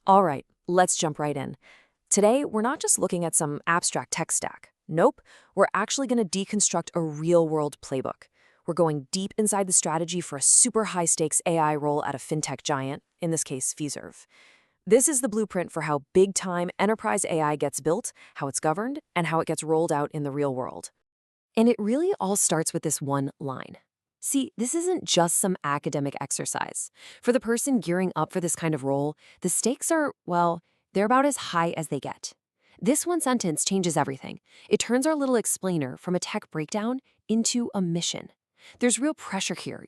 All right, let's jump right in. Today, we're not just looking at some abstract tech stack. Nope, we're actually going to deconstruct a real-world playbook. We're going deep inside the strategy for a super high-stakes AI role at a fintech giant, in this case, Fiserv. This is the blueprint for how big-time enterprise AI gets built, how it's governed, and how it gets rolled out in the real world. And it really all starts with this one line. See, this isn't just some academic exercise. For the person gearing up for this kind of role, the stakes are, well, they're about as high as they get. This one sentence changes everything. It turns our little explainer from a tech breakdown into a mission. There's real pressure here,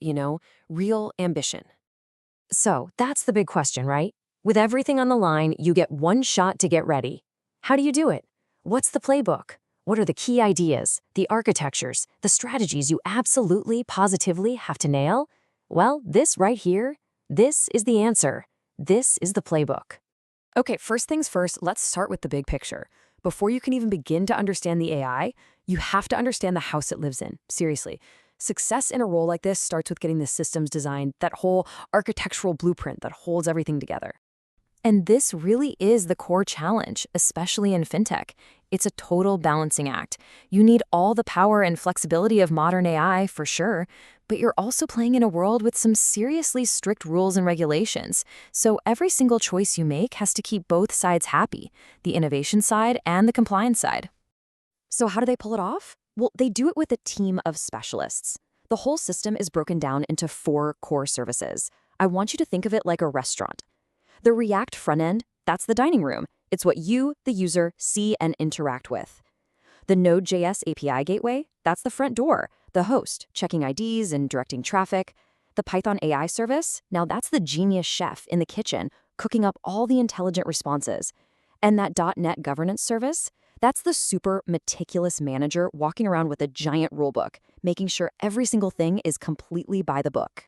real ambition. So that's the big question, right? With everything on the line, you get one shot to get ready. How do you do it? What's the playbook? What are the key ideas, the architectures, the strategies you absolutely, positively have to nail? Well, this right here, this is the answer. This is the playbook. Okay, first things first, let's start with the big picture. Before you can even begin to understand the AI, you have to understand the house it lives in. Seriously. Success in a role like this starts with getting the systems designed, that whole architectural blueprint that holds everything together. And this really is the core challenge, especially in fintech. It's a total balancing act. You need all the power and flexibility of modern AI, for sure, but you're also playing in a world with some seriously strict rules and regulations. So every single choice you make has to keep both sides happy, the innovation side and the compliance side. So how do they pull it off? Well, they do it with a team of specialists. The whole system is broken down into 4 core services. I want you to think of it like a restaurant. The React front end, that's the dining room. It's what you, the user, see and interact with. The Node.js API gateway, that's the front door, the host, checking IDs and directing traffic. The Python AI service, now that's the genius chef in the kitchen, cooking up all the intelligent responses. And that .NET governance service, that's the super meticulous manager walking around with a giant rulebook, making sure every single thing is completely by the book.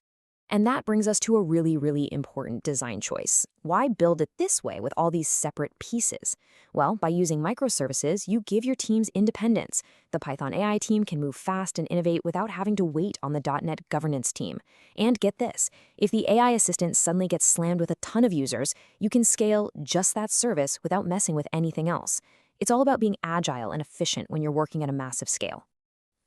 And that brings us to a really, really important design choice. Why build it this way with all these separate pieces? Well, by using microservices, you give your teams independence. The Python AI team can move fast and innovate without having to wait on the .NET governance team. And get this, if the AI assistant suddenly gets slammed with a ton of users, you can scale just that service without messing with anything else. It's all about being agile and efficient when you're working at a massive scale.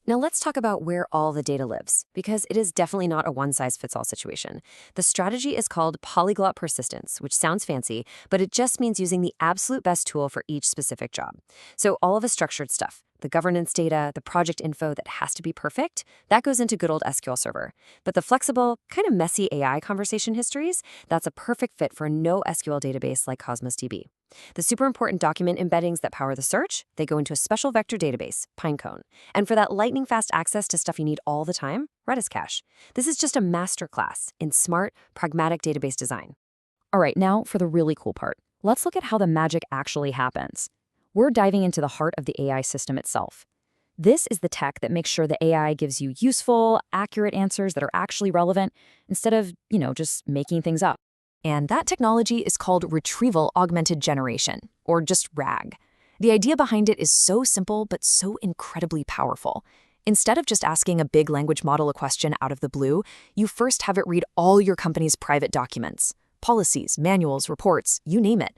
Now let's talk about where all the data lives, because it is definitely not a one-size-fits-all situation. The strategy is called polyglot persistence, which sounds fancy, but it just means using the absolute best tool for each specific job. So all of the structured stuff, the governance data, the project info that has to be perfect, that goes into good old SQL Server. But the flexible, kind of messy AI conversation histories, that's a perfect fit for a no SQL database like Cosmos DB. The super important document embeddings that power the search, they go into a special vector database, Pinecone. And for that lightning-fast access to stuff you need all the time, Redis Cache. This is just a masterclass in smart, pragmatic database design. All right, now for the really cool part. Let's look at how the magic actually happens. We're diving into the heart of the AI system itself. This is the tech that makes sure the AI gives you useful, accurate answers that are actually relevant instead of, just making things up. And that technology is called Retrieval Augmented Generation, or just RAG. The idea behind it is so simple but so incredibly powerful. Instead of just asking a big language model a question out of the blue, you first have it read all your company's private documents, policies, manuals, reports, you name it.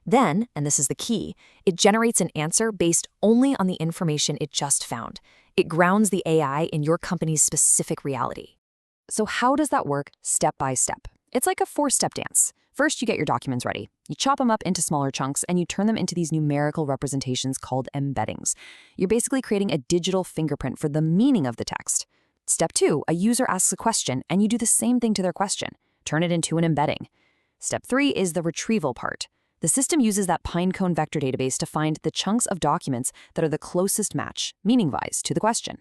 Then, and this is the key, it generates an answer based only on the information it just found. It grounds the AI in your company's specific reality. So how does that work step by step? It's like a 4-step dance. First, you get your documents ready. You chop them up into smaller chunks and you turn them into these numerical representations called embeddings. You're basically creating a digital fingerprint for the meaning of the text. Step 2, a user asks a question and you do the same thing to their question. Turn it into an embedding. Step 3 is the retrieval part. The system uses that Pinecone vector database to find the chunks of documents that are the closest match, meaning-wise, to the question.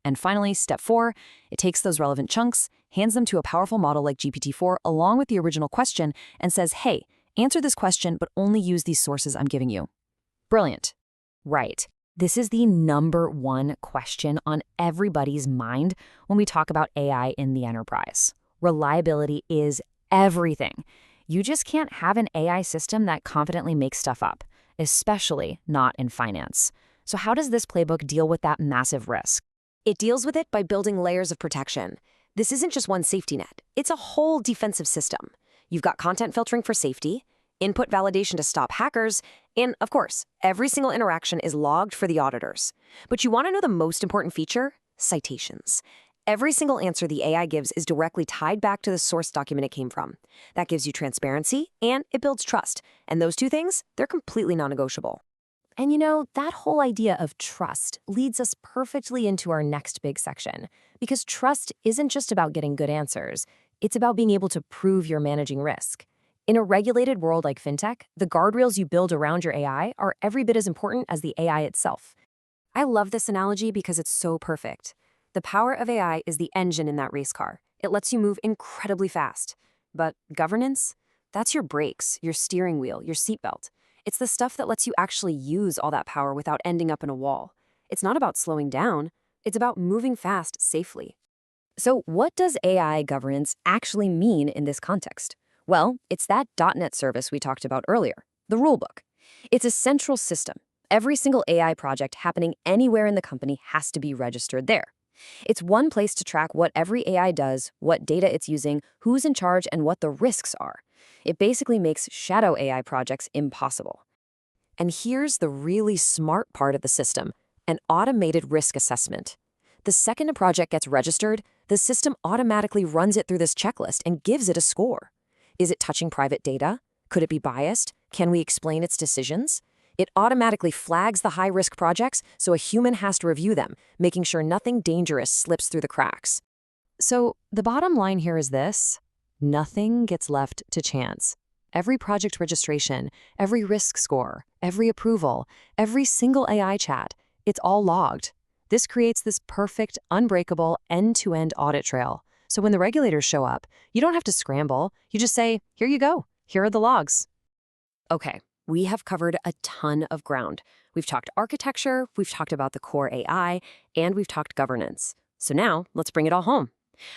And finally, step 4, it takes those relevant chunks, hands them to a powerful model like GPT-4 along with the original question, and says, hey, answer this question, but only use these sources I'm giving you. Brilliant. Right. This is the number one question on everybody's mind when we talk about AI in the enterprise. Reliability is everything. You just can't have an AI system that confidently makes stuff up, especially not in finance. So how does this playbook deal with that massive risk? It deals with it by building layers of protection. This isn't just one safety net. It's a whole defensive system. You've got content filtering for safety, input validation to stop hackers, and of course, every single interaction is logged for the auditors. But you want to know the most important feature? Citations. Every single answer the AI gives is directly tied back to the source document it came from. That gives you transparency, and it builds trust. And those two things, they're completely non-negotiable. And you know, that whole idea of trust leads us perfectly into our next big section. Because trust isn't just about getting good answers. It's about being able to prove you're managing risk. In a regulated world like fintech, the guardrails you build around your AI are every bit as important as the AI itself. I love this analogy because it's so perfect. The power of AI is the engine in that race car. It lets you move incredibly fast. But governance? That's your brakes, your steering wheel, your seatbelt. It's the stuff that lets you actually use all that power without ending up in a wall. It's not about slowing down. It's about moving fast safely. So what does AI governance actually mean in this context? Well, it's that .NET service we talked about earlier, the rulebook. It's a central system. Every single AI project happening anywhere in the company has to be registered there. It's one place to track what every AI does, what data it's using, who's in charge, and what the risks are. It basically makes shadow AI projects impossible. And here's the really smart part of the system, an automated risk assessment. The second a project gets registered, the system automatically runs it through this checklist and gives it a score. Is it touching private data? Could it be biased? Can we explain its decisions? It automatically flags the high-risk projects, so a human has to review them, making sure nothing dangerous slips through the cracks. So the bottom line here is this: nothing gets left to chance. Every project registration, every risk score, every approval, every single AI chat, it's all logged. This creates this perfect, unbreakable, end-to-end audit trail. So when the regulators show up, you don't have to scramble. You just say, here you go. Here are the logs. Okay. We have covered a ton of ground. We've talked architecture, we've talked about the core AI, and we've talked governance. So now, let's bring it all home.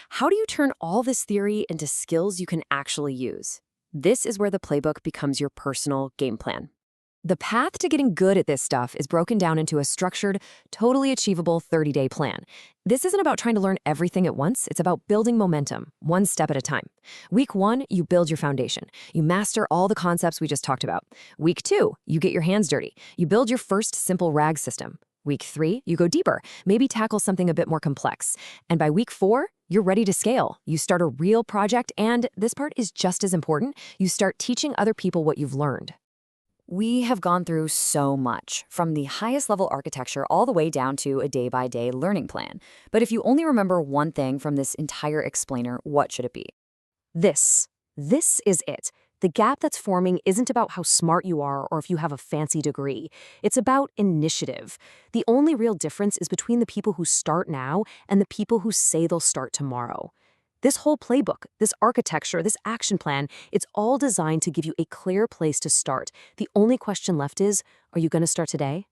How do you turn all this theory into skills you can actually use? This is where the playbook becomes your personal game plan. The path to getting good at this stuff is broken down into a structured, totally achievable 30-day plan. This isn't about trying to learn everything at once. It's about building momentum, one step at a time. Week 1, you build your foundation. You master all the concepts we just talked about. Week 2, you get your hands dirty. You build your first simple RAG system. Week 3, you go deeper, maybe tackle something a bit more complex. And by week 4, you're ready to scale. You start a real project, and this part is just as important. You start teaching other people what you've learned. We have gone through so much, from the highest level architecture all the way down to a day-by-day learning plan. But if you only remember one thing from this entire explainer, what should it be? This is it. The gap that's forming isn't about how smart you are or if you have a fancy degree. It's about initiative. The only real difference is between the people who start now and the people who say they'll start tomorrow. This whole playbook, this architecture, this action plan, it's all designed to give you a clear place to start. The only question left is, are you going to start today?